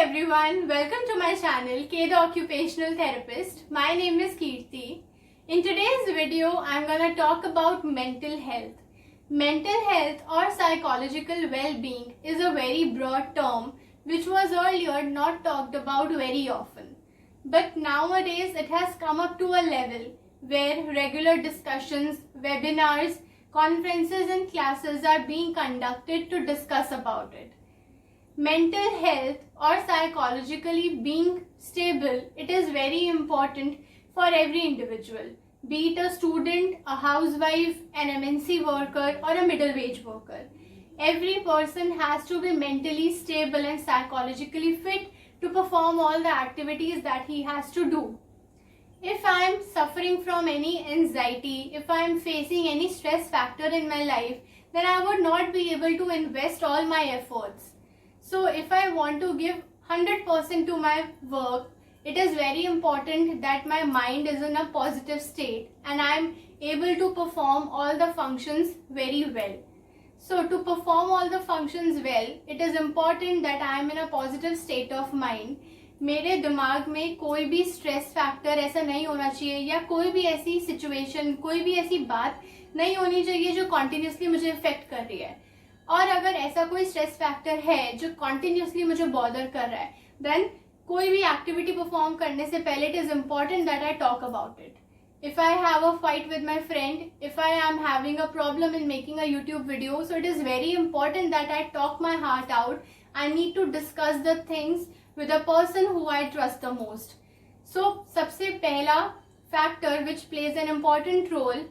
everyone, welcome to my channel K the Occupational Therapist. My name is Kirti. In today's video, I'm gonna talk about mental health. Mental health or psychological well-being is a very broad term which was earlier not talked about very often. But nowadays it has come up to a level where regular discussions, webinars, conferences and classes are being conducted to discuss about it. Mental health or psychologically being stable, it is very important for every individual, be it a student, a housewife, an MNC worker or a middle wage worker. Every person has to be mentally stable and psychologically fit to perform all the activities that he has to do. If I am suffering from any anxiety, if I am facing any stress factor in my life, then I would not be able to invest all my efforts. So if I want to give 100% to my work, it is very important that my mind is in a positive state and I am able to perform all the functions very well. So to perform all the functions well, it is important that I am in a positive state of mind. मेरे दिमाग में कोई भी stress factor ऐसा नहीं होना चाहिए या कोई भी ऐसी सिचुएशन, कोई भी ऐसी बात नहीं होनी चाहिए जो कॉन्टिन्यूसली मुझे इफेक्ट कर रही है. और अगर ऐसा कोई स्ट्रेस फैक्टर है जो कॉन्टिन्यूसली मुझे बॉदर कर रहा है, देन कोई भी एक्टिविटी परफॉर्म करने से पहले it is important that I talk about it. If I have a fight with my friend, if I am having a problem in making a YouTube video, so it is very important that I talk my heart out. I need to discuss the things with a person who I trust the most. So सबसे पहला factor which plays an important role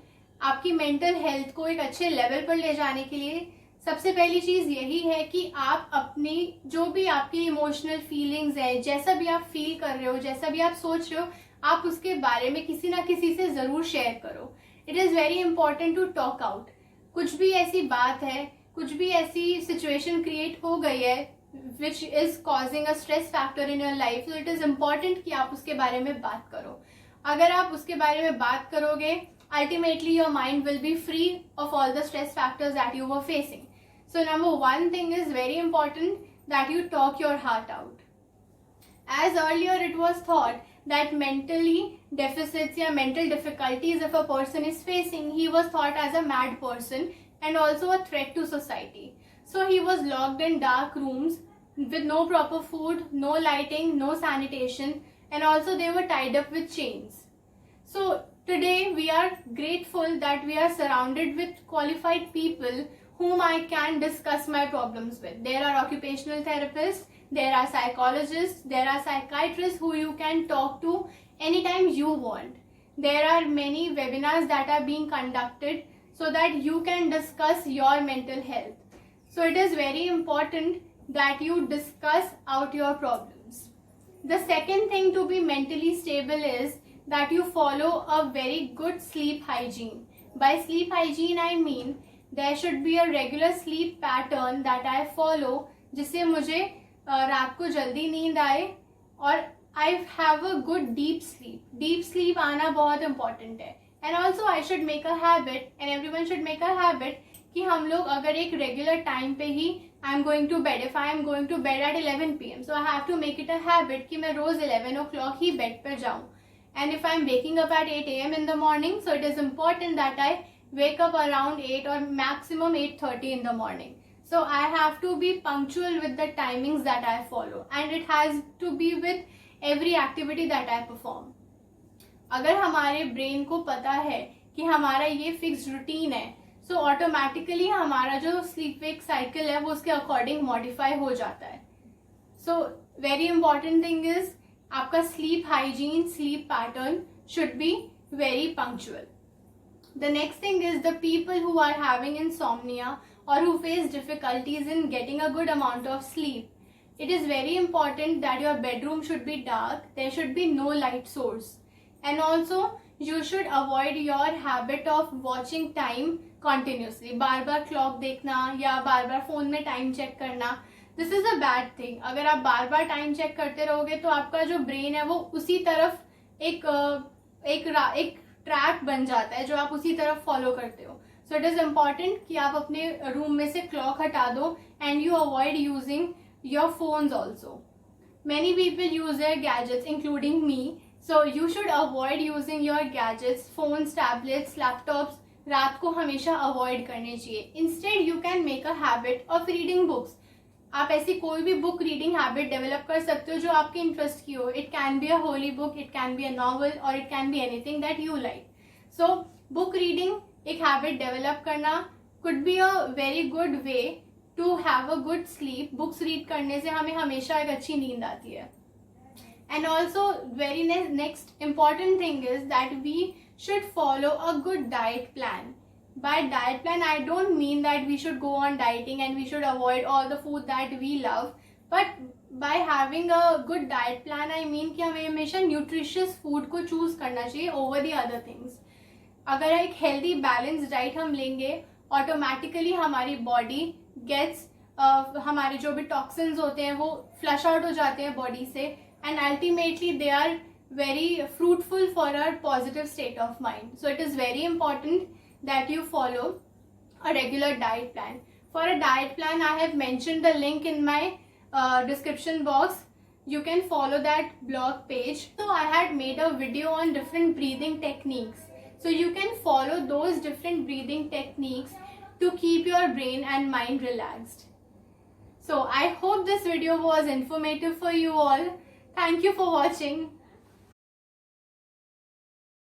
आपकी mental health को एक अच्छे level पर ले जाने के लिए सबसे पहली चीज यही है कि आप अपनी जो भी आपकी इमोशनल फीलिंग्स है, जैसा भी आप फील कर रहे हो, जैसा भी आप सोच रहे हो, आप उसके बारे में किसी ना किसी से जरूर शेयर करो. It is very important to talk out. कुछ भी ऐसी बात है, कुछ भी ऐसी सिचुएशन क्रिएट हो गई है which is causing a stress factor in your life, so it is important कि आप उसके बारे में बात करो. अगर आप उसके बारे में बात करोगे, ultimately your mind will be free of all the stress factors that you were facing. So number one thing is very important that you talk your heart out. As earlier it was thought that mentally deficits or mental difficulties if a person is facing, he was thought as a mad person and also a threat to society. So he was locked in dark rooms with no proper food, no lighting, no sanitation, and also they were tied up with chains. So today we are grateful that we are surrounded with qualified people whom I can discuss my problems with. There are occupational therapists, there are psychologists, there are psychiatrists who you can talk to anytime you want. There are many webinars that are being conducted so that you can discuss your mental health. So it is very important that you discuss out your problems. The second thing to be mentally stable is that you follow a very good sleep hygiene. By sleep hygiene I mean there should be a regular sleep pattern that I follow, जिससे मुझे रात को जल्दी नींद आए और I have a good deep sleep. Deep sleep आना बहुत important है. And also I should make a habit and everyone should make a habit कि हम लोग अगर एक regular time पे ही I am going to bed. If I am going to bed at 11 PM, so I have to make it a habit कि मैं रोज 11 o'clock ही bed पर जाऊँ. And if I am waking up at 8 AM in the morning, so it is important that I wake up around 8 or maximum 8:30 in the morning. So I have to be punctual with the timings that I follow and it has to be with every activity that I perform. अगर हमारे brain को पता है कि हमारा ये fix routine है, so automatically हमारा जो स्लीप वेक साइकिल है वो उसके अकॉर्डिंग मॉडिफाई हो जाता है. So very important thing is आपका sleep hygiene, sleep pattern should be very punctual. The next thing is the people who are having insomnia or who face difficulties in getting a good amount of sleep. It is very important that your bedroom should be dark, there should be no light source. And also you should avoid your habit of watching time continuously. Bar bar clock देखना या बार बार phone में time check करना, this is a bad thing. अगर आप बार बार time check करते रहोगे तो आपका जो brain है वो उसी तरफ एक ट्रैक बन जाता है जो आप उसी तरफ फॉलो करते हो. सो इट इज इम्पॉर्टेंट कि आप अपने रूम में से क्लॉक हटा दो and you avoid using your phones also. Many people use their gadgets, including me. So you should avoid using your gadgets, phones, tablets, laptops. रात को हमेशा avoid करने चाहिए. Instead, you can make a habit of reading books. आप ऐसी कोई भी book reading habit develop कर सकते हो जो आपके इंटरेस्ट की हो. It can be a holy book, it can be a novel, और it can be anything that you like. So book reading एक हैबिट डेवलप करना could be a very good way to have a good sleep. Books read करने से हमें हमेशा एक अच्छी नींद आती है. And also very next important thing is that we should follow a good diet plan. By diet plan, I don't mean that we should go on dieting and we should avoid all the food that we love. But by having a good diet plan, I mean कि हमें हमेशा nutritious food को choose करना चाहिए over the other things. अगर एक healthy balanced diet हम लेंगे, automatically हमारी body gets हमारे जो भी toxins होते हैं वो flush out हो जाते हैं body से, and ultimately they are very fruitful for our positive state of mind. So it is very important that you follow a regular diet plan. For a diet plan, I have mentioned the link in my description box. You can follow that blog page. So I had made a video on different breathing techniques. So you can follow those different breathing techniques to keep your brain and mind relaxed. So I hope this video was informative for you all. Thank you for watching.